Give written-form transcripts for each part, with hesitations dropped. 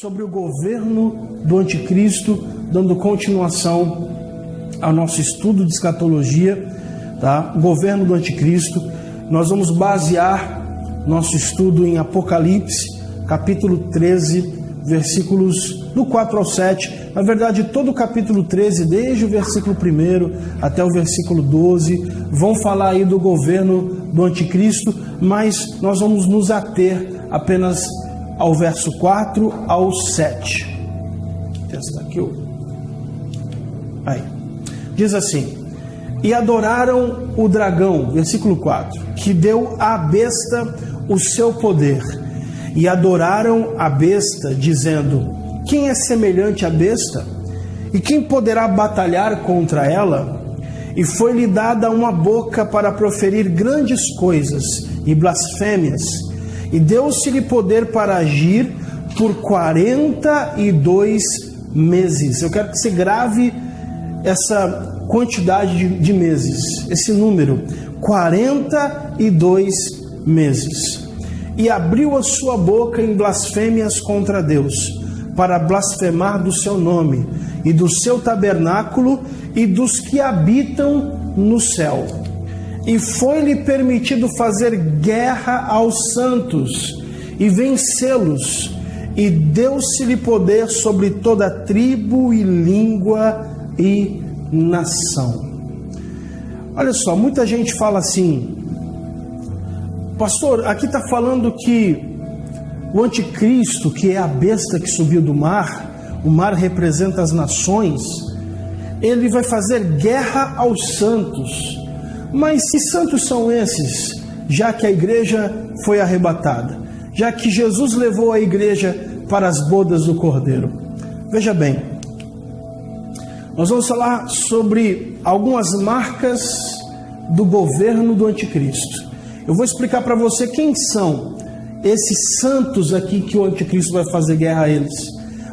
sobre o governo do anticristo, dando continuação ao nosso estudo de escatologia, tá? O governo do anticristo. Nós vamos basear nosso estudo em Apocalipse, capítulo 13, versículos do 4 ao 7. Na verdade, todo o capítulo 13, desde o versículo 1 até o versículo 12, vão falar aí do governo do anticristo, mas nós vamos nos ater apenas ao verso 4 ao 7. Essa aqui, aí. Diz assim: e adoraram o dragão, versículo 4, que deu à besta o seu poder. E adoraram a besta, dizendo: quem é semelhante à besta? E quem poderá batalhar contra ela? E foi-lhe dada uma boca para proferir grandes coisas e blasfêmias. E deu-se-lhe poder para agir por 42 meses. Eu quero que você grave essa quantidade de meses, esse número, 42 meses. E abriu a sua boca em blasfêmias contra Deus, para blasfemar do seu nome, e do seu tabernáculo, e dos que habitam no céu. E foi-lhe permitido fazer guerra aos santos, e vencê-los, e deu-se-lhe poder sobre toda tribo e língua e nação. Olha só, muita gente fala assim: pastor, aqui está falando que o anticristo, que é a besta que subiu do mar, o mar representa as nações, ele vai fazer guerra aos santos. Mas que santos são esses, já que a igreja foi arrebatada, já que Jesus levou a igreja para as bodas do Cordeiro? Veja bem, nós vamos falar sobre algumas marcas do governo do anticristo. Eu vou explicar para você quem são esses santos aqui que o anticristo vai fazer guerra a eles.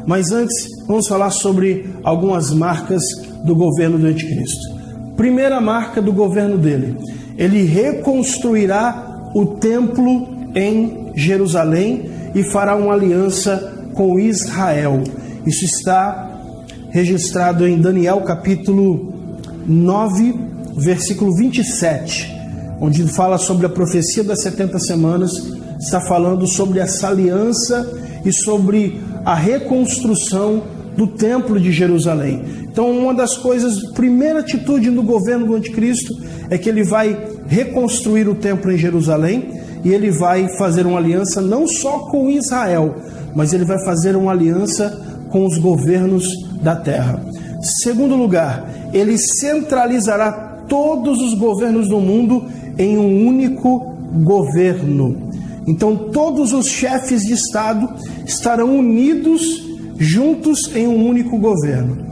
Mas antes, vamos falar sobre algumas marcas do governo do anticristo. Primeira marca do governo dele: ele reconstruirá o templo em Jerusalém e fará uma aliança com Israel. Isso está registrado em Daniel capítulo 9, versículo 27, onde fala sobre a profecia das 70 semanas. Está falando sobre essa aliança e sobre a reconstrução do templo de Jerusalém. Então, uma das coisas, primeira atitude do governo do anticristo é que ele vai reconstruir o templo em Jerusalém, e ele vai fazer uma aliança não só com Israel, mas ele vai fazer uma aliança com os governos da terra. Segundo lugar, ele centralizará todos os governos do mundo em um único governo. Então todos os chefes de Estado estarão unidos juntos em um único governo.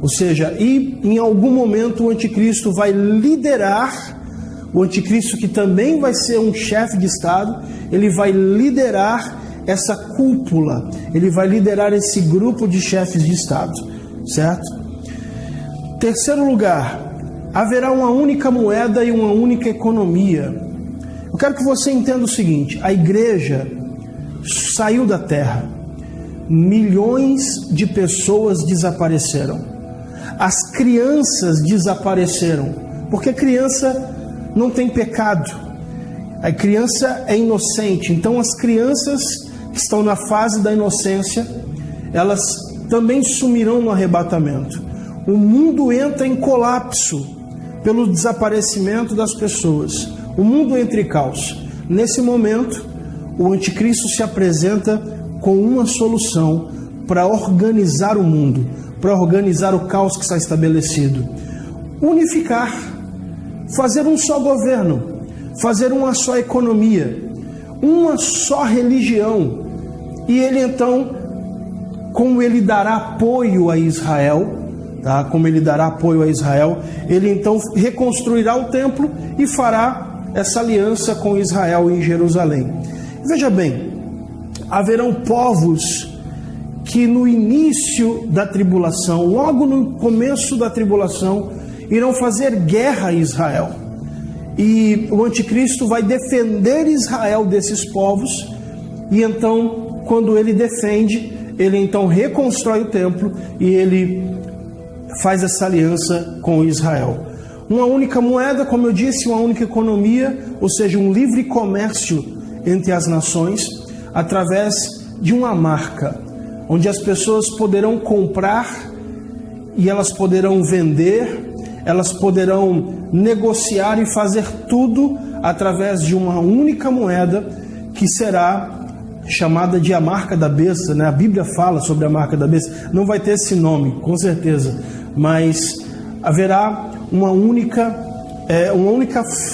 Ou seja, e em algum momento o anticristo vai liderar, o anticristo que também vai ser um chefe de Estado, ele vai liderar essa cúpula, ele vai liderar esse grupo de chefes de Estado, certo? Terceiro lugar, haverá uma única moeda e uma única economia. Eu quero que você entenda o seguinte: a igreja saiu da terra, milhões de pessoas desapareceram, as crianças desapareceram, porque criança não tem pecado, a criança é inocente. Então as crianças que estão na fase da inocência, elas também sumirão no arrebatamento. O mundo entra em colapso pelo desaparecimento das pessoas. O mundo entra em caos. Nesse momento, o anticristo se apresenta com uma solução para organizar o mundo, para organizar o caos que está estabelecido. Unificar, fazer um só governo, fazer uma só economia, uma só religião. E ele então, como ele dará apoio a Israel, tá? Como ele dará apoio a Israel, ele então reconstruirá o templo e fará essa aliança com Israel em Jerusalém. Veja bem, haverão povos que no início da tribulação, logo no começo da tribulação, irão fazer guerra a Israel. E o anticristo vai defender Israel desses povos, e então, quando ele defende, ele então reconstrói o templo e ele faz essa aliança com Israel. Uma única moeda, como eu disse, uma única economia, ou seja, um livre comércio entre as nações, através de uma marca, onde as pessoas poderão comprar e elas poderão vender, elas poderão negociar e fazer tudo através de uma única moeda, que será chamada de a marca da besta, né? A Bíblia fala sobre a marca da besta, não vai ter esse nome, com certeza, mas haverá uma única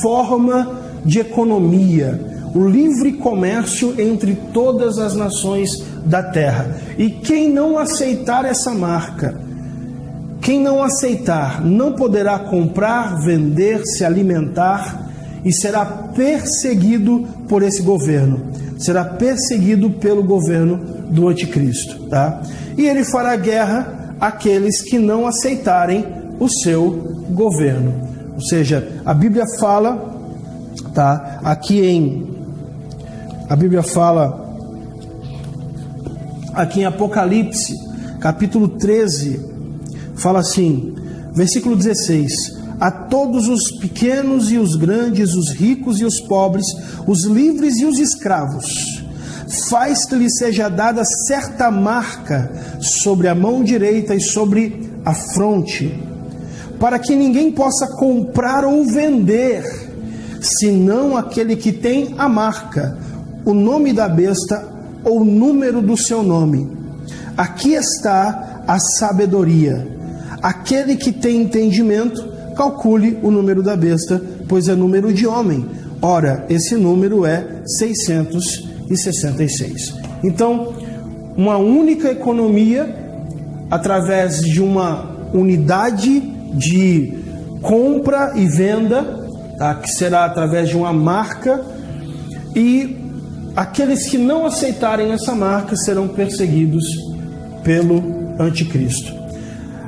forma de economia, o livre comércio entre todas as nações da terra. E quem não aceitar essa marca, quem não aceitar, não poderá comprar, vender, se alimentar e será perseguido por esse governo, será perseguido pelo governo do anticristo, tá? E ele fará guerra àqueles que não aceitarem o seu governo. Ou seja, a Bíblia fala, tá? A Bíblia fala aqui em Apocalipse, capítulo 13, fala assim, versículo 16: a todos os pequenos e os grandes, os ricos e os pobres, os livres e os escravos, faz que lhe seja dada certa marca sobre a mão direita e sobre a fronte, para que ninguém possa comprar ou vender, senão aquele que tem a marca, o nome da besta ou o número do seu nome. Aqui está a sabedoria. Aquele que tem entendimento, calcule o número da besta, pois é número de homem. Ora, esse número é 666. Então, uma única economia, através de uma unidade de compra e venda, tá? Que será através de uma marca, e aqueles que não aceitarem essa marca serão perseguidos pelo anticristo.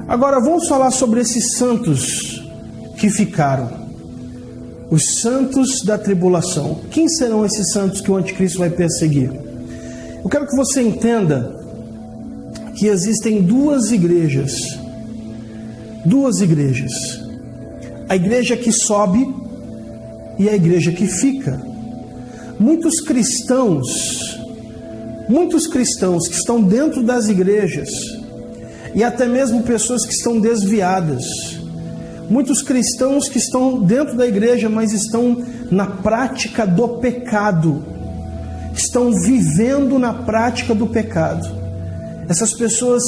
Agora vamos falar sobre esses santos que ficaram, os santos da tribulação. Quem serão esses santos que o anticristo vai perseguir? Eu quero que você entenda que existem duas igrejas, a igreja que sobe e a igreja que fica. Muitos cristãos que estão dentro das igrejas, e até mesmo pessoas que estão desviadas, muitos cristãos que estão dentro da igreja, mas estão na prática do pecado, estão vivendo na prática do pecado. Essas pessoas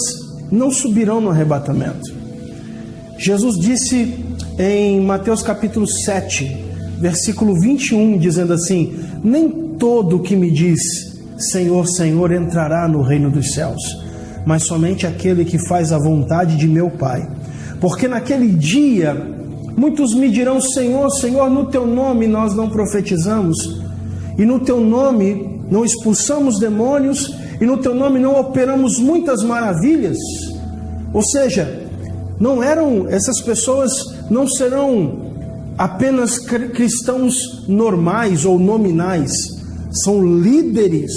não subirão no arrebatamento. Jesus disse em Mateus capítulo 7, versículo 21, dizendo assim: nem todo que me diz Senhor, Senhor entrará no reino dos céus, mas somente aquele que faz a vontade de meu Pai. Porque naquele dia muitos me dirão: Senhor, Senhor, no teu nome nós não profetizamos, e no teu nome não expulsamos demônios, e no teu nome não operamos muitas maravilhas. Ou seja, essas pessoas não serão apenas cristãos normais ou nominais, são líderes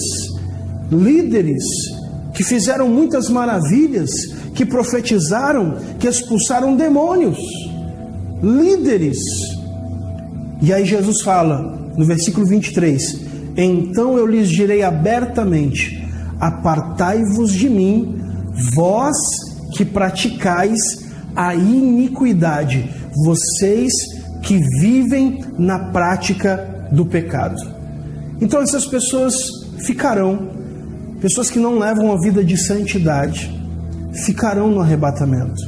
que fizeram muitas maravilhas, que profetizaram, que expulsaram demônios, líderes. E aí Jesus fala no versículo 23: então eu lhes direi abertamente: apartai-vos de mim, vós que praticais a iniquidade, vocês que vivem na prática do pecado. Então essas pessoas ficarão, pessoas que não levam a vida de santidade, ficarão no arrebatamento.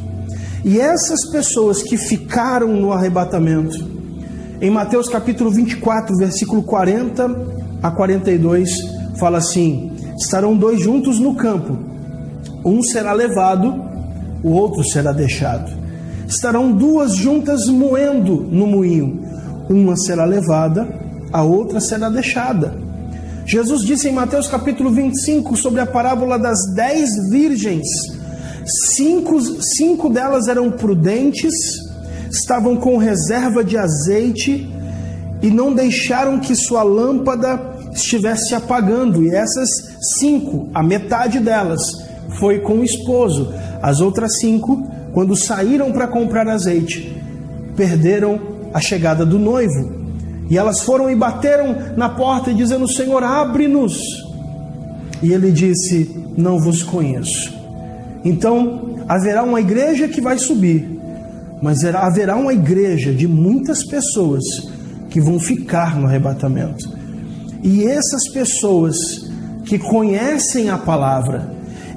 E essas pessoas que ficaram no arrebatamento, em Mateus capítulo 24, versículo 40 a 42, fala assim: estarão dois juntos no campo, um será levado, o outro será deixado. Estarão duas juntas moendo no moinho, uma será levada, a outra será deixada. Jesus disse em Mateus capítulo 25 sobre a parábola das 10 virgens. Cinco delas eram prudentes, estavam com reserva de azeite e não deixaram que sua lâmpada estivesse apagando. E essas 5, a metade delas, foi com o esposo. As outras 5, quando saíram para comprar azeite, perderam a chegada do noivo. E elas foram e bateram na porta, dizendo: Senhor, abre-nos. E ele disse: não vos conheço. Então haverá uma igreja que vai subir, mas haverá uma igreja de muitas pessoas que vão ficar no arrebatamento. E essas pessoas que conhecem a palavra,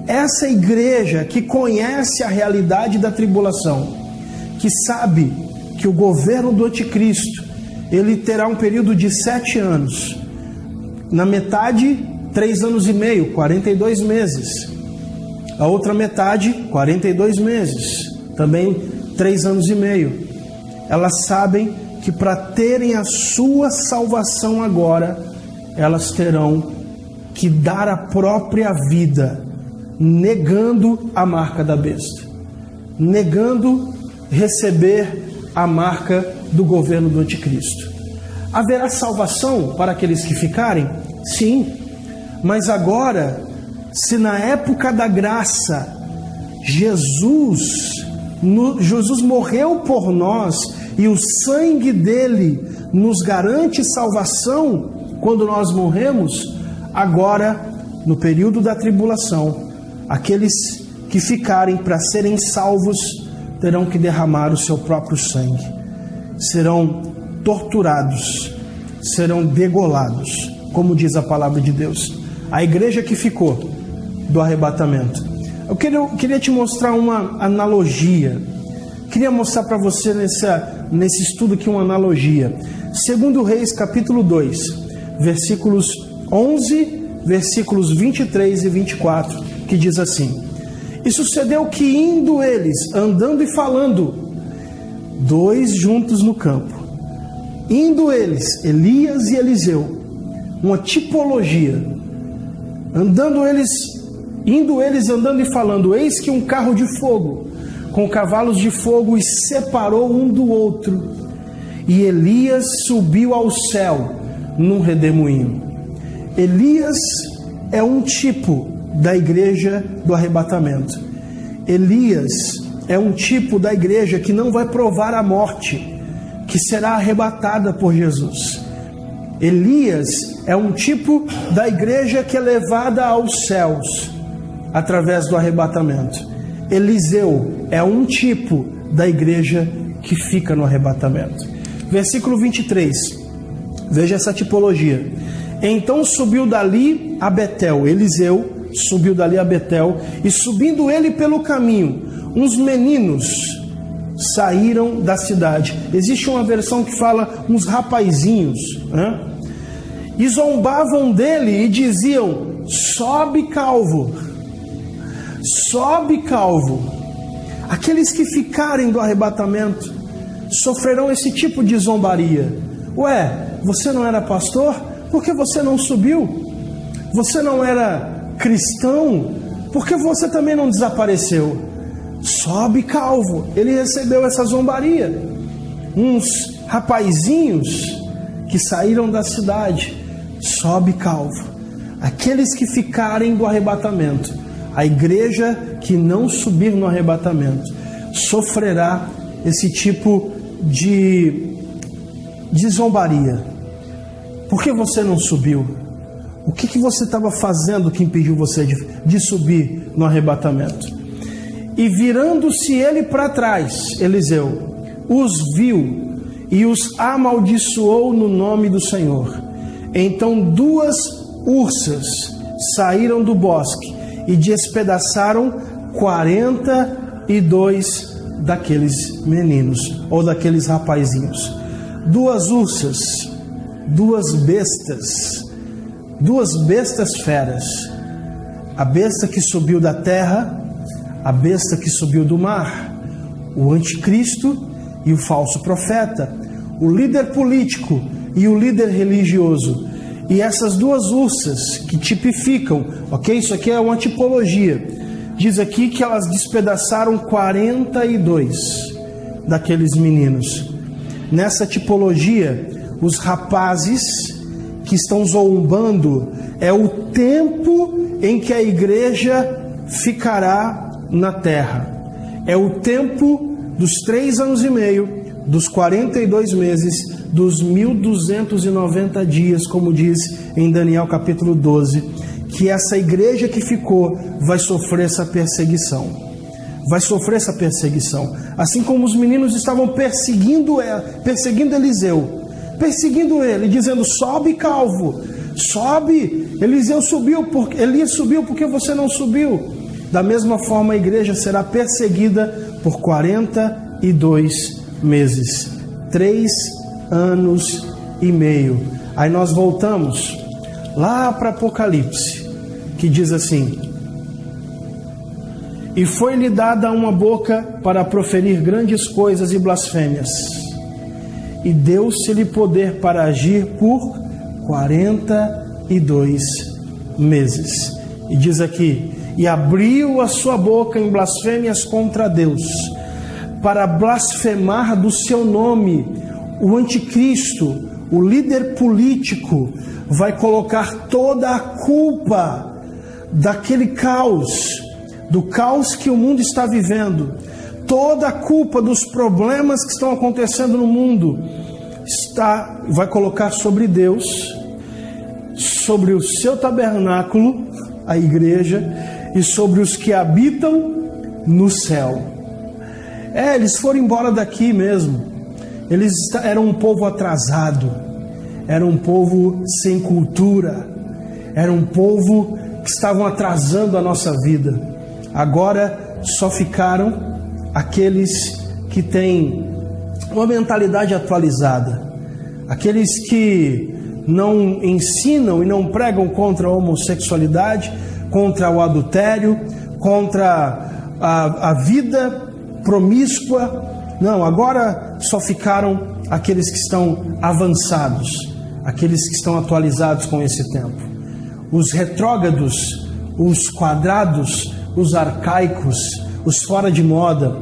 essa igreja que conhece a realidade da tribulação, que sabe que o governo do anticristo, ele terá um período de 7 anos, na metade 3 anos e meio, 42 meses, a outra metade 42 meses, também 3 anos e meio. Elas sabem que para terem a sua salvação agora, elas terão que dar a própria vida, negando a marca da besta, negando receber a marca do governo do anticristo. Haverá salvação para aqueles que ficarem? Sim, mas agora, se na época da graça Jesus morreu por nós e o sangue dele nos garante salvação quando nós morremos, agora, no período da tribulação, aqueles que ficarem para serem salvos terão que derramar o seu próprio sangue, serão torturados, serão degolados, como diz a palavra de Deus. A igreja que ficou do arrebatamento. Eu queria te mostrar uma analogia. Queria mostrar para você nesse estudo aqui uma analogia. 2 Reis capítulo 2, versículos 11, versículos 23 e 24, que diz assim: E sucedeu que indo eles, andando e falando, 2 juntos no campo, indo eles, Elias e Eliseu, uma tipologia, indo eles andando e falando, eis que um carro de fogo, com cavalos de fogo, os separou um do outro, e Elias subiu ao céu num redemoinho. Elias é um tipo da igreja do arrebatamento. Elias é um tipo da igreja que não vai provar a morte, que será arrebatada por Jesus. Elias é um tipo da igreja que é levada aos céus através do arrebatamento. Eliseu é um tipo da igreja que fica no arrebatamento. Versículo 23, veja essa tipologia. Então subiu dali a Betel, Eliseu subiu dali a Betel, e subindo ele pelo caminho, uns meninos saíram da cidade. Existe uma versão que fala uns rapazinhos, né? E zombavam dele e diziam: sobe calvo, sobe calvo. Aqueles que ficarem do arrebatamento sofrerão esse tipo de zombaria. Ué, você não era pastor? Por que você não subiu? Você não era cristão? Por que você também não desapareceu? Sobe calvo. Ele recebeu essa zombaria. Uns rapazinhos que saíram da cidade, sobe calvo. Aqueles que ficarem do arrebatamento, a igreja que não subir no arrebatamento, sofrerá esse tipo de zombaria. Por que você não subiu? O que você estava fazendo que impediu você de subir no arrebatamento? E virando-se ele para trás, Eliseu, os viu e os amaldiçoou no nome do Senhor. Então 2 ursas saíram do bosque e despedaçaram 42 daqueles meninos, ou daqueles rapazinhos. 2 ursas, 2 bestas feras. A besta que subiu da terra, a besta que subiu do mar, o anticristo e o falso profeta, o líder político e o líder religioso. E essas 2 ursas que tipificam, ok? Isso aqui é uma tipologia. Diz aqui que elas despedaçaram 42 daqueles meninos. Nessa tipologia, os rapazes que estão zombando é o tempo em que a igreja ficará na terra. É o tempo dos 3 anos e meio, dos 42 meses, dos 1290 dias, como diz em Daniel capítulo 12, que essa igreja que ficou vai sofrer essa perseguição. Vai sofrer essa perseguição. Assim como os meninos estavam perseguindo Eliseu, perseguindo ele, dizendo: sobe, calvo, sobe. Elias subiu porque você não subiu. Da mesma forma, a igreja será perseguida por 42 meses, 3 anos e meio. Aí nós voltamos lá para Apocalipse, que diz assim: e foi-lhe dada uma boca para proferir grandes coisas e blasfêmias, e deu-se-lhe poder para agir por 42 meses. E diz aqui: e abriu a sua boca em blasfêmias contra Deus, para blasfemar do seu nome. O anticristo, o líder político, vai colocar toda a culpa daquele caos, do caos que o mundo está vivendo, toda a culpa dos problemas que estão acontecendo no mundo, vai colocar sobre Deus, sobre o seu tabernáculo, a igreja, e sobre os que habitam no céu. Eles foram embora daqui mesmo. Eles eram um povo atrasado, era um povo sem cultura, era um povo que estavam atrasando a nossa vida. Agora só ficaram aqueles que têm uma mentalidade atualizada, aqueles que não ensinam e não pregam contra a homossexualidade, contra o adultério, contra a vida promíscua. Não, agora só ficaram aqueles que estão avançados, aqueles que estão atualizados com esse tempo. Os retrógrados, os quadrados, os arcaicos, os fora de moda,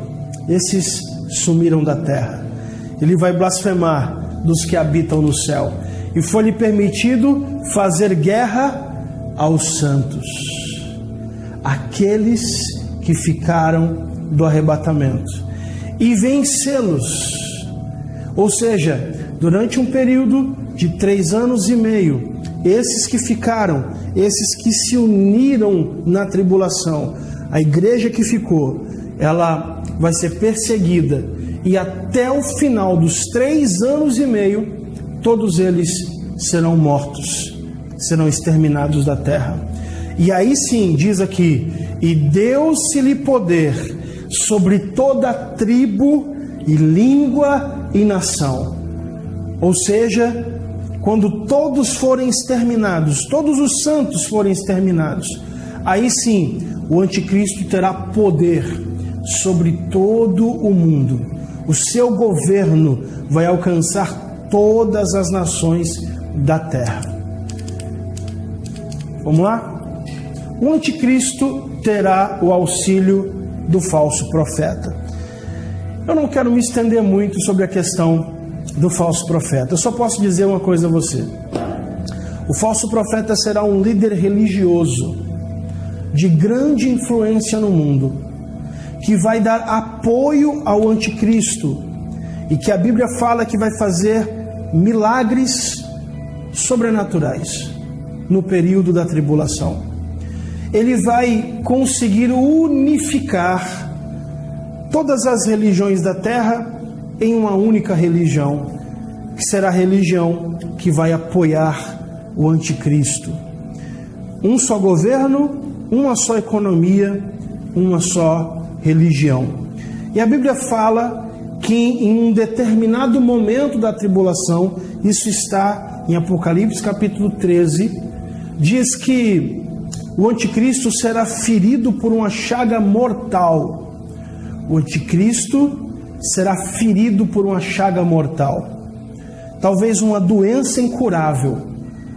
esses sumiram da terra. Ele vai blasfemar dos que habitam no céu. E foi-lhe permitido fazer guerra aos santos, aqueles que ficaram do arrebatamento, e vencê-los. Ou seja, durante um período de 3 anos e meio, esses que ficaram, esses que se uniram na tribulação, a igreja que ficou, ela vai ser perseguida, e até o final dos 3 anos e meio, todos eles serão mortos, serão exterminados da terra. E aí sim, diz aqui: e deu-se-lhe poder sobre toda tribo e língua e nação. Ou seja, quando todos forem exterminados, todos os santos forem exterminados, aí sim o anticristo terá poder sobre todo o mundo. O seu governo vai alcançar todas as nações da terra. Vamos lá? O anticristo terá o auxílio do falso profeta. Eu não quero me estender muito sobre a questão do falso profeta. Eu só posso dizer uma coisa a você: o falso profeta será um líder religioso de grande influência no mundo, que vai dar apoio ao anticristo, e que a Bíblia fala que vai fazer milagres sobrenaturais no período da tribulação. Ele vai conseguir unificar todas as religiões da terra em uma única religião, que será a religião que vai apoiar o anticristo. Um só governo, uma só economia, uma só religião. E a Bíblia fala que em um determinado momento da tribulação, isso está em Apocalipse capítulo 13, diz que o anticristo será ferido por uma chaga mortal. O anticristo será ferido por uma chaga mortal. Talvez uma doença incurável,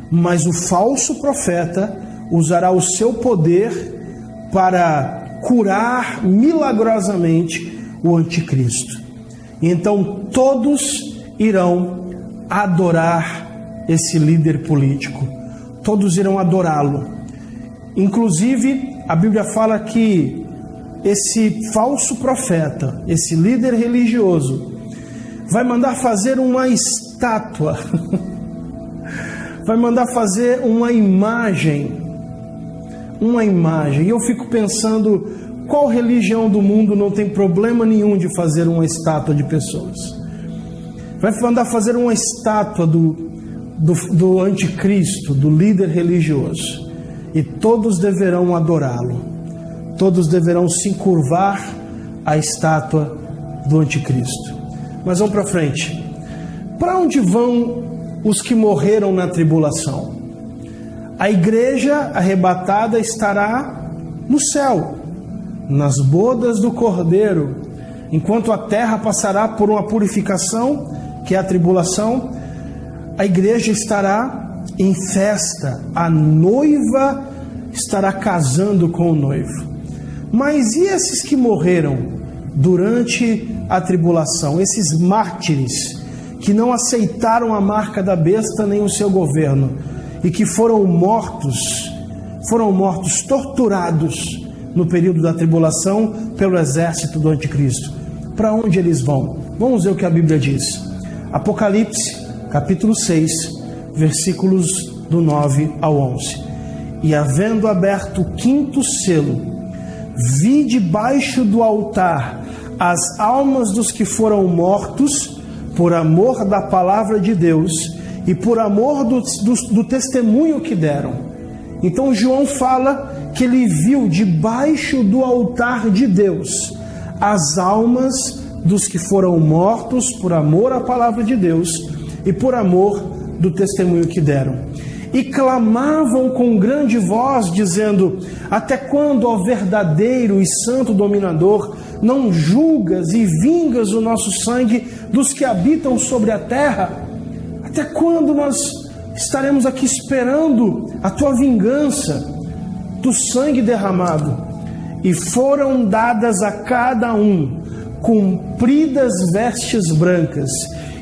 mas o falso profeta usará o seu poder para curar milagrosamente o anticristo. E então todos irão adorar esse líder político. Todos irão adorá-lo. Inclusive, a Bíblia fala que esse falso profeta, esse líder religioso, vai mandar fazer uma estátua, vai mandar fazer uma imagem. E eu fico pensando, qual religião do mundo não tem problema nenhum de fazer uma estátua de pessoas? Vai mandar fazer uma estátua do anticristo, do líder religioso, e todos deverão adorá-lo, todos deverão se curvar à estátua do anticristo. Mas vamos para frente. Para onde vão os que morreram na tribulação? A igreja arrebatada estará no céu, nas bodas do Cordeiro, enquanto a terra passará por uma purificação, que é a tribulação. A igreja estará em festa, a noiva estará casando com o noivo. Mas e esses que morreram durante a tribulação, esses mártires que não aceitaram a marca da besta nem o seu governo e que foram mortos, torturados no período da tribulação pelo exército do anticristo? Para onde eles vão? Vamos ver o que a Bíblia diz. Apocalipse, capítulo 6, versículos do 9 ao 11. E havendo aberto o quinto selo, vi debaixo do altar as almas dos que foram mortos por amor da palavra de Deus e por amor do testemunho que deram. Então João fala que ele viu debaixo do altar de Deus as almas dos que foram mortos por amor à palavra de Deus e por amor do testemunho que deram. E clamavam com grande voz, dizendo: até quando, ó verdadeiro e santo dominador, não julgas e vingas o nosso sangue dos que habitam sobre a terra? Até quando nós estaremos aqui esperando a tua vingança do sangue derramado? E foram dadas a cada um compridas vestes brancas,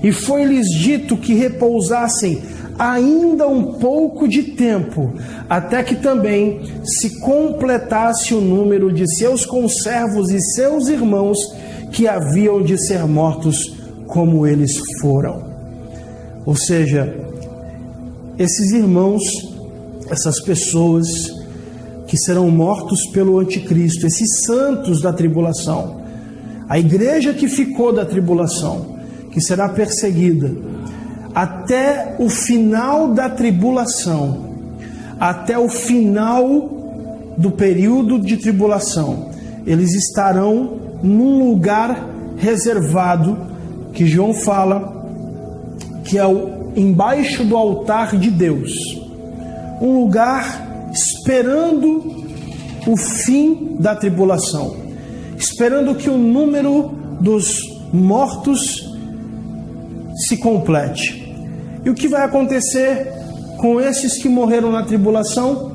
e foi-lhes dito que repousassem ainda um pouco de tempo, até que também se completasse o número de seus conservos e seus irmãos que haviam de ser mortos como eles foram. Ou seja, esses irmãos, essas pessoas que serão mortos pelo anticristo, esses santos da tribulação, a igreja que ficou da tribulação, que será perseguida até o final da tribulação, até o final do período de tribulação, eles estarão num lugar reservado, que João fala que é embaixo do altar de Deus, um lugar esperando o fim da tribulação, esperando que o número dos mortos se complete. E o que vai acontecer com esses que morreram na tribulação?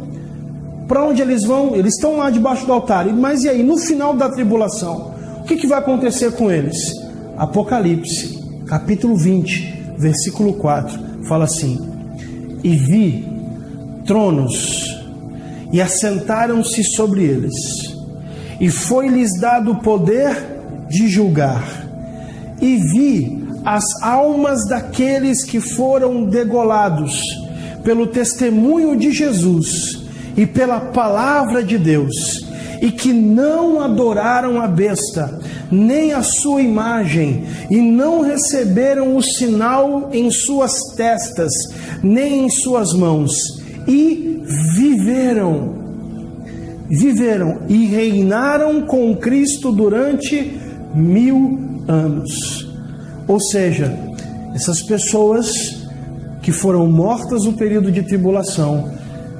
Para onde eles vão? Eles estão lá debaixo do altar. Mas e aí, no final da tribulação, o que vai acontecer com eles? Apocalipse, capítulo 20, versículo 4, fala assim: e vi tronos, e assentaram-se sobre eles, e foi-lhes dado o poder de julgar. E vi as almas daqueles que foram degolados pelo testemunho de Jesus e pela palavra de Deus, e que não adoraram a besta, nem a sua imagem, e não receberam o sinal em suas testas, nem em suas mãos, e viveram e reinaram com Cristo durante 1000 anos. Ou seja, essas pessoas que foram mortas no período de tribulação,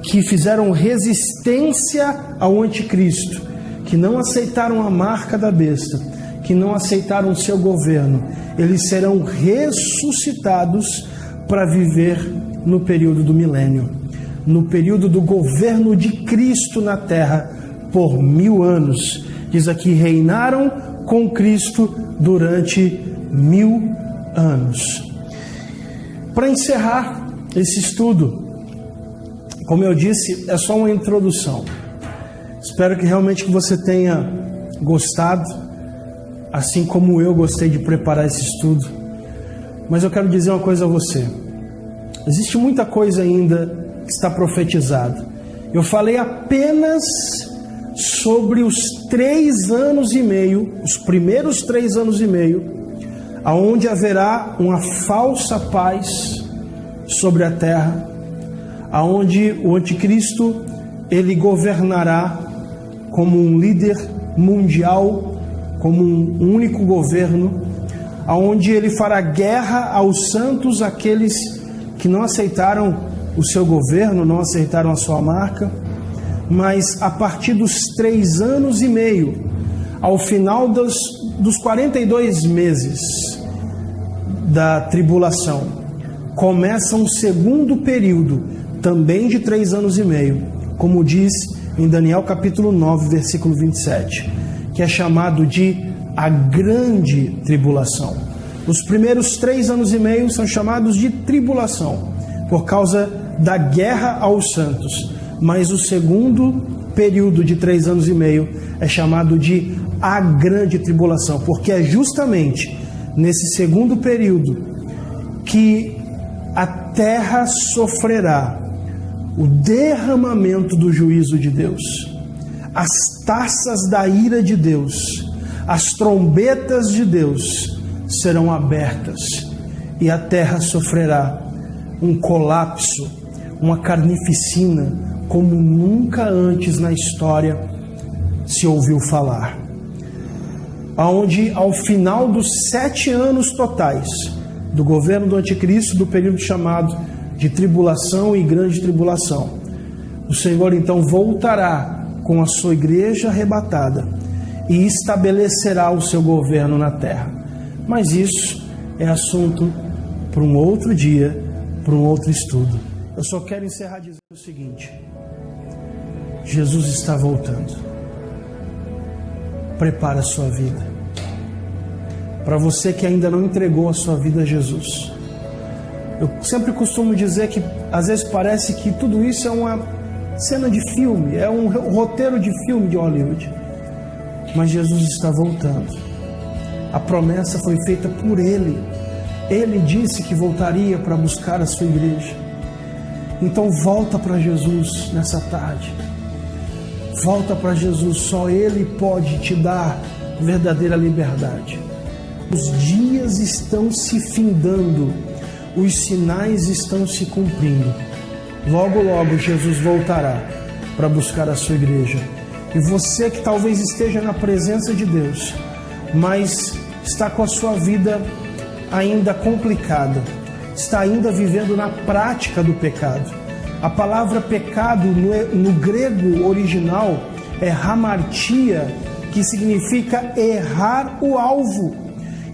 que fizeram resistência ao anticristo, que não aceitaram a marca da besta, que não aceitaram o seu governo, eles serão ressuscitados para viver no período do milênio, no período do governo de Cristo na terra por 1000 anos. Diz aqui, reinaram com Cristo durante 1000 anos. Para encerrar esse estudo, Como eu disse, é só uma introdução. Espero que realmente você tenha gostado, assim como eu gostei de preparar esse estudo. Mas eu quero dizer uma coisa a você. Existe muita coisa ainda que está profetizada. Eu falei apenas sobre os 3 anos e meio, os primeiros 3 anos e meio, aonde haverá uma falsa paz sobre a terra, aonde o anticristo ele governará como um líder mundial, como um único governo, aonde ele fará guerra aos santos, aqueles que não aceitaram o seu governo, não aceitaram a sua marca. Mas a partir dos 3 anos e meio, ao final dos 42 meses da tribulação, começa um segundo período, também de 3 anos e meio, como diz em Daniel capítulo 9, versículo 27, que é chamado de a grande tribulação. Os primeiros 3 anos e meio são chamados de tribulação, por causa da guerra aos santos. Mas o segundo período de 3 anos e meio é chamado de a grande tribulação, porque é justamente nesse segundo período que a terra sofrerá o derramamento do juízo de Deus, as taças da ira de Deus, as trombetas de Deus serão abertas e a terra sofrerá um colapso, uma carnificina, como nunca antes na história se ouviu falar. Onde ao final dos 7 anos totais do governo do anticristo, do período chamado de tribulação e grande tribulação, o Senhor então voltará com a sua igreja arrebatada e estabelecerá o seu governo na terra. Mas isso é assunto para um outro dia, para um outro estudo. Eu só quero encerrar dizendo o seguinte: Jesus está voltando. Prepara a sua vida. Para você que ainda não entregou a sua vida a Jesus, eu sempre costumo dizer que às vezes parece que tudo isso é uma cena de filme, é um roteiro de filme de Hollywood. Mas Jesus está voltando. A promessa foi feita por Ele. Ele disse que voltaria para buscar a sua igreja. Então volta para Jesus nessa tarde. Volta para Jesus, só Ele pode te dar verdadeira liberdade. Os dias estão se findando, os sinais estão se cumprindo. Logo, logo Jesus voltará para buscar a sua igreja. E você que talvez esteja na presença de Deus, mas está com a sua vida ainda complicada, está ainda vivendo na prática do pecado. A palavra pecado no grego original é hamartia, que significa errar o alvo.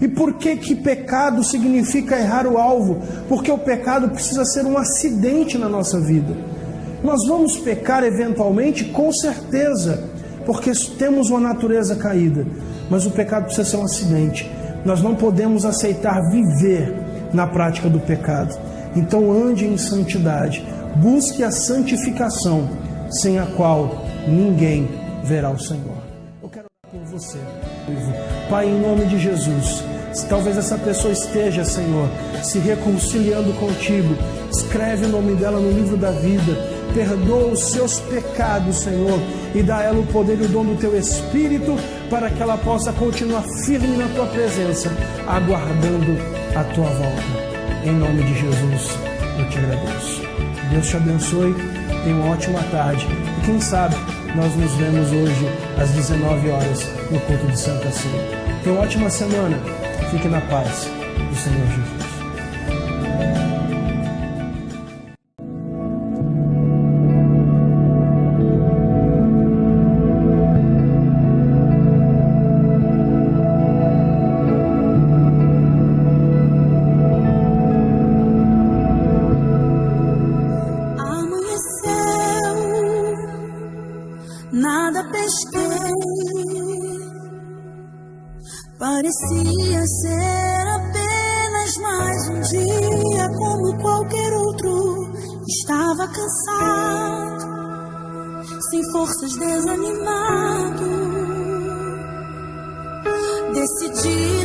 E por que pecado significa errar o alvo? Porque o pecado precisa ser um acidente na nossa vida. Nós vamos pecar eventualmente, com certeza, porque temos uma natureza caída. Mas o pecado precisa ser um acidente. Nós não podemos aceitar viver na prática do pecado. Então ande em santidade. Busque a santificação, sem a qual ninguém verá o Senhor. Eu quero orar por você. Pai, em nome de Jesus, se talvez essa pessoa esteja, Senhor, se reconciliando contigo, escreve o nome dela no livro da vida, perdoa os seus pecados, Senhor, e dá a ela o poder e o dom do teu Espírito, para que ela possa continuar firme na tua presença, aguardando a tua volta. Em nome de Jesus, eu te agradeço. Deus te abençoe, tenha uma ótima tarde, e quem sabe nós nos vemos hoje às 19 horas no culto de Santa Ceia. Tenha uma ótima semana, fique na paz do Senhor Jesus. Nada pesquei, parecia ser apenas mais um dia como qualquer outro. estava cansado, sem forças, desanimado. Decidi